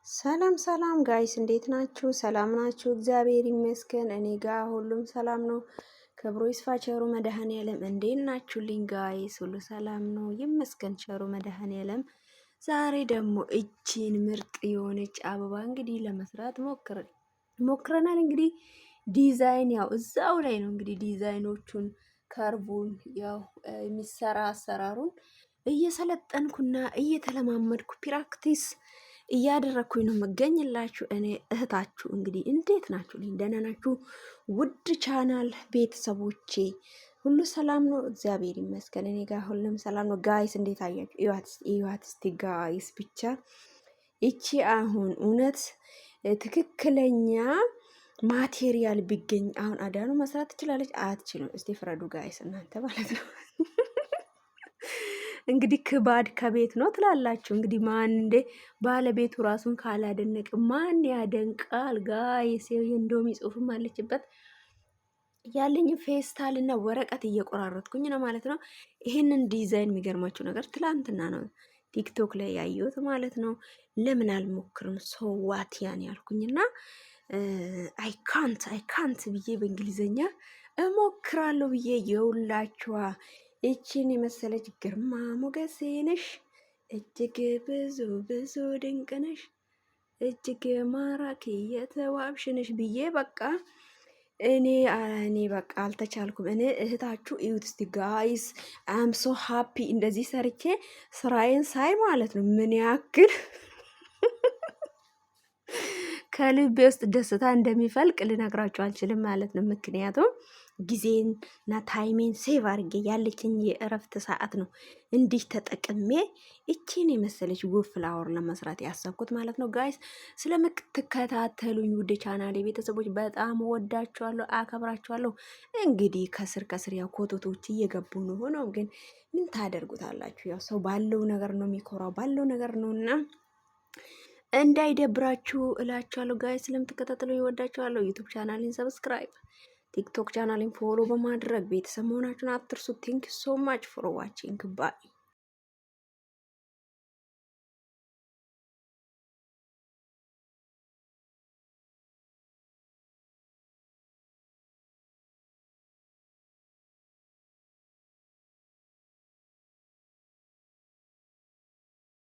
ሰላም ሰላም ጋይስ እንዴት ናችሁ? ሰላም ናችሁ? እግዚአብሔር ይመስገን እኔ ጋር ሁሉም ሰላም ነው። ክብሩ ይስፋ ቸሩ መድኃኔዓለም እንዴት ናችሁልኝ ጋይስ? ሁሉ ሰላም ነው ይመስገን ቸሩ መድኃኔዓለም። ዛሬ ደግሞ እቺን ምርጥ የሆነች አበባ እንግዲህ ለመስራት ሞክረናል። እንግዲህ ዲዛይን ያው እዛው ላይ ነው እንግዲህ ዲዛይኖቹን ከርቡን ያው የሚሰራ አሰራሩን እየሰለጠንኩና እየተለማመድኩ ፕራክቲስ እያደረኩኝ ነው የምገኝላችሁ። እኔ እህታችሁ እንግዲህ እንዴት ናችሁ? ደህና ናችሁ? ውድ ቻናል ቤተሰቦቼ ሁሉ ሰላም ነው? እግዚአብሔር ይመስገን እኔ ጋር ሁሉም ሰላም ነው። ጋይስ እንዴት አያችሁ? እዩዋት እስቲ ጋይስ። ብቻ ይቺ አሁን እውነት ትክክለኛ ማቴሪያል ቢገኝ አሁን አዳኑ መስራት ትችላለች አትችልም? እስቲ ፍረዱ ጋይስ እናንተ ማለት ነው። እንግዲህ ክባድ ከቤት ነው ትላላችሁ። እንግዲህ ማን እንደ ባለቤቱ ራሱን ካላደነቅ ማን ያደንቃል? ጋይስ የእንዶሚ ጽሁፍም አለችበት። ያለኝ ፌስታል እና ወረቀት እየቆራረጥኩኝ ነው ማለት ነው። ይሄንን ዲዛይን የሚገርማችሁ ነገር ትላንትና ነው ቲክቶክ ላይ ያየሁት ማለት ነው። ለምን አልሞክርም ሶዋቲያን ያልኩኝና አይካንት ብዬ በእንግሊዘኛ እሞክራለሁ ብዬ የውላችኋ ይቺን የመሰለች ግርማ ሞገሴ ነሽ፣ እጅግ ብዙ ብዙ ድንቅ ነሽ፣ እጅግ ማራኪ የተዋብሽ ነሽ ብዬ በቃ እኔ በቃ አልተቻልኩም። እኔ እህታችሁ እዩት እስቲ ጋይስ። አም ሶ ሃፒ እንደዚህ ሰርቼ ስራዬን ሳይ ማለት ነው ምን ያክል ከልቤ ውስጥ ደስታ እንደሚፈልቅ ልነግራችሁ አልችልም ማለት ነው። ምክንያቱም ጊዜና ታይሜን ሴቭ አድርጌ ያለችኝ የእረፍት ሰዓት ነው እንዲህ ተጠቅሜ እቺን የመሰለች ውብ ፍላወር ለመስራት ያሰብኩት ማለት ነው። ጋይስ ስለምትከታተሉኝ ውድ ቻናሌ ቤተሰቦች በጣም ወዳችኋለሁ፣ አከብራችኋለሁ። እንግዲህ ከስር ያው ኮቶቶች እየገቡ ነው። ሆኖም ግን ምን ታደርጉታላችሁ? ያው ሰው ባለው ነገር ነው የሚኮራው፣ ባለው ነገር ነውና እንዳይደብራችሁ እላችኋለሁ። ጋይስ ስለምትከታተሉኝ ወዳችኋለሁ። ዩቲዩብ ቻናሌን ሰብስክራይብ፣ ቲክቶክ ቻናሌን ፎሎ በማድረግ ቤተሰብ መሆናችሁን አትርሱ። ቲንክ ሶ ማች ፎር ዋቺንግ ባይ